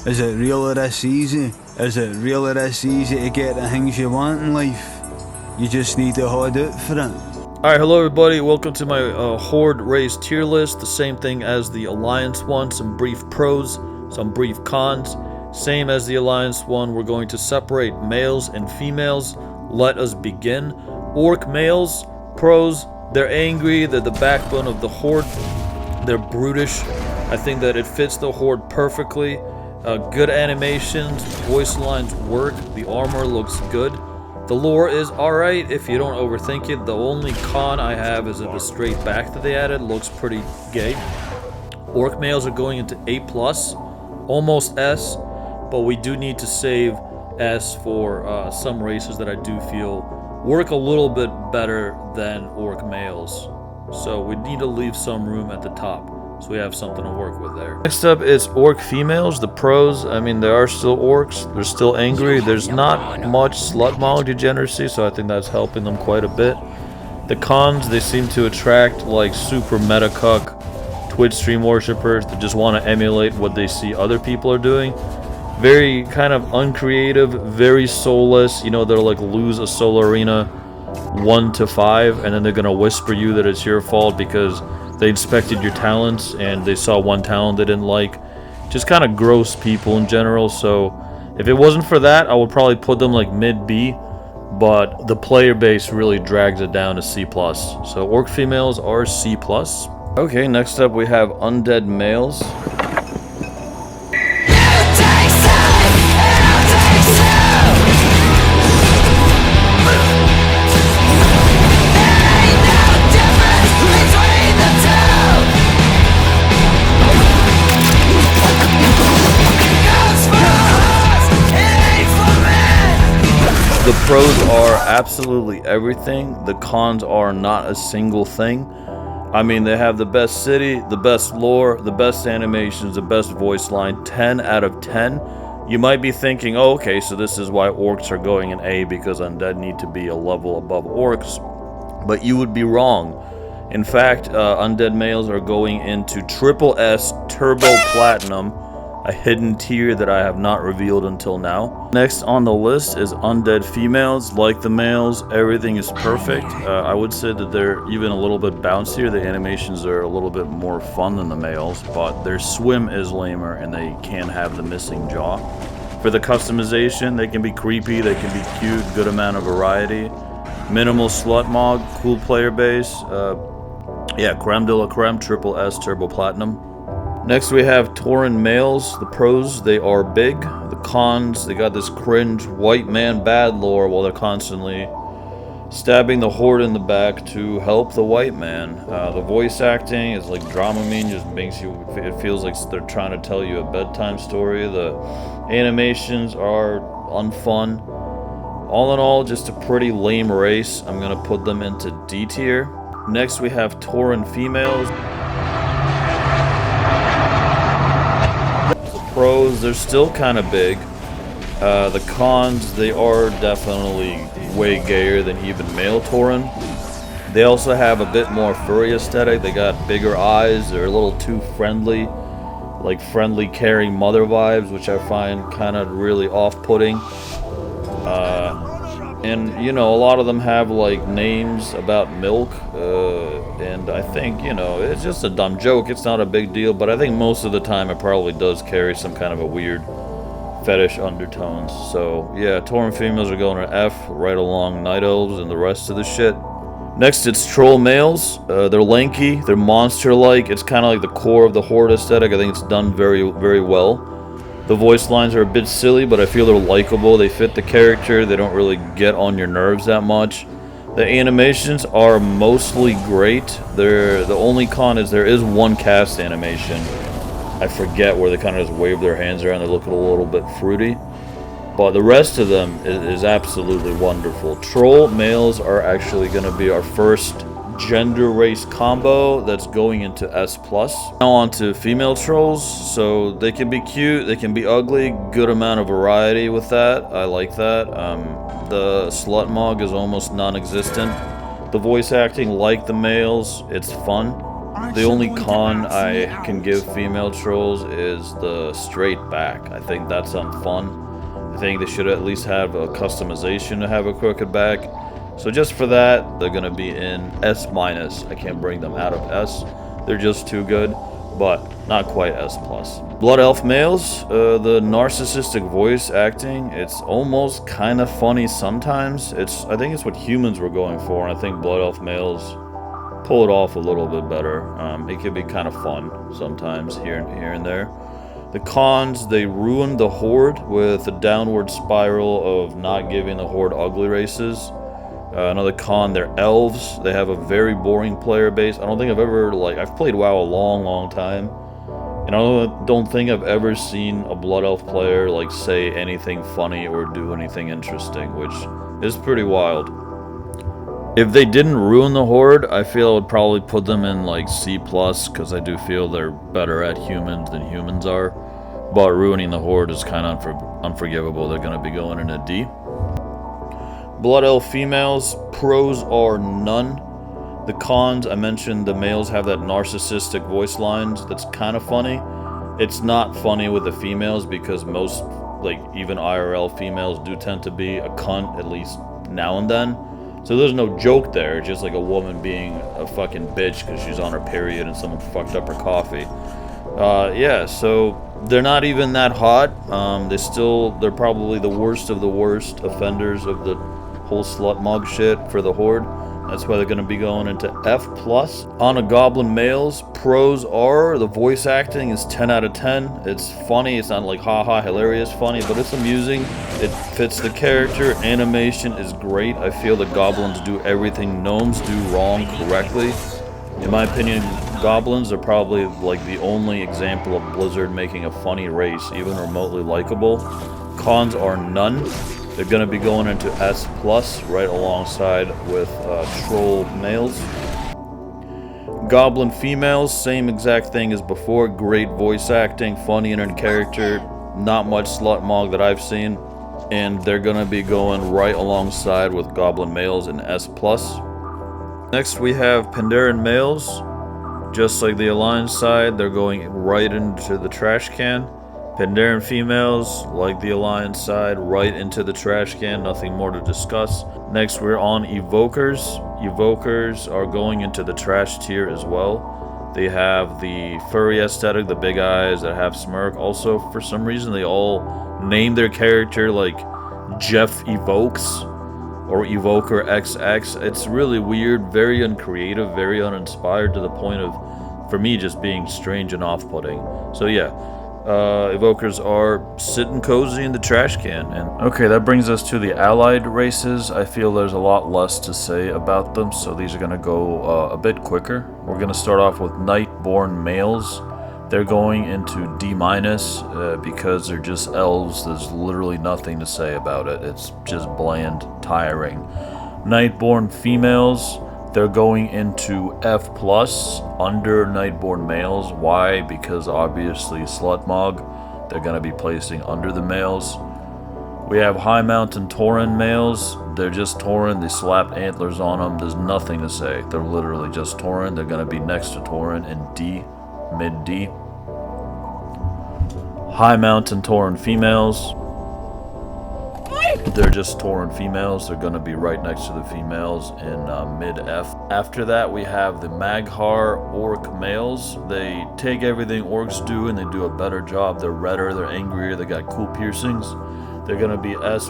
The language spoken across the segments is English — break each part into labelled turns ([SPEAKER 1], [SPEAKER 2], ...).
[SPEAKER 1] Is it really this easy? Is it really this easy to get the things you want in life? You just need to hold out for it.
[SPEAKER 2] Alright, hello everybody, welcome to my Horde race tier list. The same thing as the Alliance one, some brief pros, some brief cons. Same as the Alliance one, we're going to separate males and females. Let us begin. Orc males, pros, they're angry, they're the backbone of the Horde. They're brutish. I think that it fits the Horde perfectly. Good animations, voice lines work, the armor looks good. The lore is alright if you don't overthink it. The only con I have is that the straight back that they added looks pretty gay. Orc males are going into A+, almost S, but we do need to save S for some races that I do feel work a little bit better than Orc males. So we need to leave some room at the top, so we have something to work with there. Next up is Orc females, the pros. I mean, they are still Orcs, they're still angry. There's not much slutmog degeneracy, so I think that's helping them quite a bit. The cons, they seem to attract like super meta cuck Twitch stream worshippers that just want to emulate what they see other people are doing. Very kind of uncreative, very soulless. You know, they'll like lose a solo arena 1 to 5, and then they're gonna whisper you that it's your fault because they inspected your talents and they saw one talent they didn't like. Just kind of gross people in general. So if it wasn't for that, I would probably put them like mid B, but the player base really drags it down to C+. So Orc females are C+. Okay, next up we have Undead males. The pros are absolutely everything. The cons are not a single thing. I mean, they have the best city, the best lore, the best animations, the best voice line, 10 out of 10. You might be thinking, oh, okay, so this is why Orcs are going in A because Undead need to be a level above Orcs. But you would be wrong. In fact, Undead males are going into Triple S Turbo Platinum, a hidden tier that I have not revealed until now. Next on the list is Undead females. Like the males, everything is perfect. I would say that they're even a little bit bouncier. The animations are a little bit more fun than the males, but their swim is lamer and they can't have the missing jaw. For the customization, they can be creepy, they can be cute, good amount of variety. Minimal slut mog, cool player base. Yeah, creme de la creme, Triple S Turbo Platinum. Next we have Tauren males. The pros, they are big. The cons, they got this cringe white man bad lore while they're constantly stabbing the Horde in the back to help the white man. The voice acting is like Dramamine, just makes you, it feels like they're trying to tell you a bedtime story. The animations are unfun. All in all, just a pretty lame race. I'm gonna put them into D tier. Next we have Tauren females. Pros, they're still kind of big. The cons, they are definitely way gayer than even male Tauren. They also have a bit more furry aesthetic. They got bigger eyes. They're a little too friendly, like friendly caring mother vibes, which I find kind of really off-putting. And you know, a lot of them have like names about milk, and I think, you know, it's just a dumb joke. It's not a big deal, but I think most of the time it probably does carry some kind of a weird fetish undertones. So yeah, Tauren females are going to F, right along Night Elves and the rest of the shit. Next, it's Troll males. They're lanky, they're monster-like. It's kind of like the core of the Horde aesthetic. I think it's done very, very well. The voice lines are a bit silly, but I feel they're likable. They fit the character. They don't really get on your nerves that much. The animations are mostly great. The only con is there is one cast animation. I forget where they kind of just wave their hands around. They look a little bit fruity. But the rest of them is absolutely wonderful. Troll males are actually going to be our first gender race combo that's going into S+. Now on to female trolls. So they can be cute, they can be ugly, good amount of variety with that. I like that. The slut mog is almost non-existent. The voice acting, like the males, it's fun. The only con I can give female trolls is the straight back. I think that's unfun. I think they should at least have a customization to have a crooked back. So just for that, they're gonna be in S-. I can't bring them out of S. They're just too good, but not quite S+. Blood Elf males, the narcissistic voice acting, it's almost kind of funny sometimes. I think it's what humans were going for, and I think Blood Elf males pull it off a little bit better. It can be kind of fun sometimes here and there. The cons, they ruined the Horde with a downward spiral of not giving the Horde ugly races. Another con, they're elves. They have a very boring player base. I don't think I've ever, I've played WoW a long time, and I don't think I've ever seen a Blood Elf player, say anything funny or do anything interesting, which is pretty wild. If they didn't ruin the Horde, I feel I would probably put them in, C+, because I do feel they're better at humans than humans are. But ruining the Horde is kind of unforgivable. They're going to be going in a D. Blood Elf females, pros are none. The cons, I mentioned the males have that narcissistic voice lines that's kind of funny. It's not funny with the females because most, even IRL females do tend to be a cunt at least now and then. So there's no joke there, it's just like a woman being a fucking bitch because she's on her period and someone fucked up her coffee. Yeah, so they're not even that hot. They're probably the worst of the worst offenders of the whole slut mug shit for the Horde. That's why they're going to be going into F+. On a Goblin males, pros are, the voice acting is 10 out of 10. It's funny, it's not haha hilarious funny, but it's amusing. It fits the character, animation is great. I feel the Goblins do everything gnomes do wrong correctly. In my opinion, Goblins are probably the only example of Blizzard making a funny race, even remotely likable. Cons are none. They're going to be going into S+, right alongside with troll males. Goblin females, same exact thing as before. Great voice acting, funny in character, not much slut mog that I've seen. And they're going to be going right alongside with Goblin males in S+. Next we have Pandaren males. Just like the Alliance side, they're going right into the trash can. Pandaren females, like the Alliance side, right into the trash can, nothing more to discuss. Next we're on Evokers. Evokers are going into the trash tier as well. They have the furry aesthetic, the big eyes that have smirk. Also, for some reason, they all name their character like Jeff Evokes or Evoker XX. It's really weird, very uncreative, very uninspired to the point of, for me, just being strange and off-putting. So yeah. Evokers are sitting cozy in the trash can. And okay, that brings us to the allied races. I feel there's a lot less to say about them, so these are going to go a bit quicker. We're going to start off with Nightborn males. They're going into D- because they're just elves. There's literally nothing to say about it. It's just bland, tiring. Nightborn females, they're going into F+, under Nightborn males. Why? Because obviously Slutmog, they're going to be placing under the males. We have High Mountain Tauren males. They're just Tauren. They slap antlers on them. There's nothing to say. They're literally just Tauren. They're going to be next to Tauren in D, mid D. High Mountain Tauren females. They're just Tauren females. They're going to be right next to the females in mid-F. After that, we have the Mag'har Orc males. They take everything Orcs do and they do a better job. They're redder, they're angrier, they got cool piercings. They're going to be S+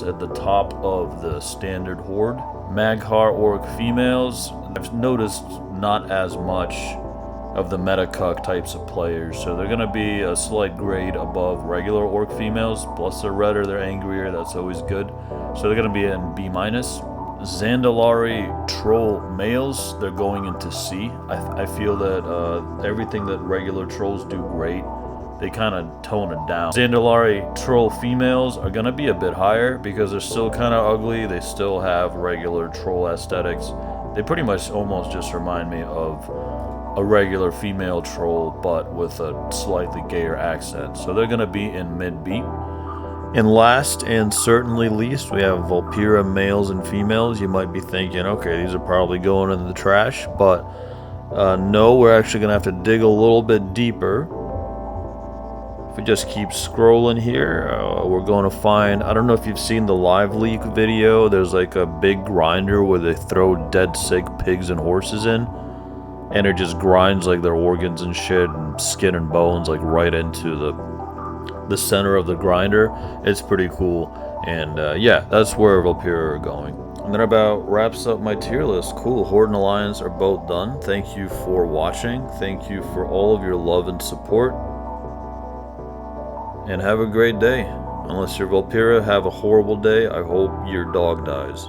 [SPEAKER 2] at the top of the standard Horde. Mag'har Orc females, I've noticed not as much of the meta-cuck types of players, so they're going to be a slight grade above regular Orc females, plus they're redder, they're angrier, that's always good. So they're going to be in B-. Zandalari troll males, they're going into C. I feel that everything that regular trolls do great, they kind of tone it down. Zandalari troll females are going to be a bit higher because they're still kind of ugly, they still have regular troll aesthetics. They pretty much almost just remind me of a regular female troll, but with a slightly gayer accent. So they're going to be in mid-B. And last and certainly least, we have Vulpera males and females. You might be thinking, okay, these are probably going in the trash, but No, we're actually going to have to dig a little bit deeper. If we just keep scrolling here, we're going to find... I don't know if you've seen the live leak video. There's like a big grinder where they throw dead sick pigs and horses in. And it just grinds like their organs and shit and skin and bones like right into the center of the grinder. It's pretty cool. And yeah, that's where Vulpera are going. And that about wraps up my tier list. Cool, Horde and Alliance are both done. Thank you for watching. Thank you for all of your love and support. And have a great day. Unless you're Vulpera, have a horrible day. I hope your dog dies.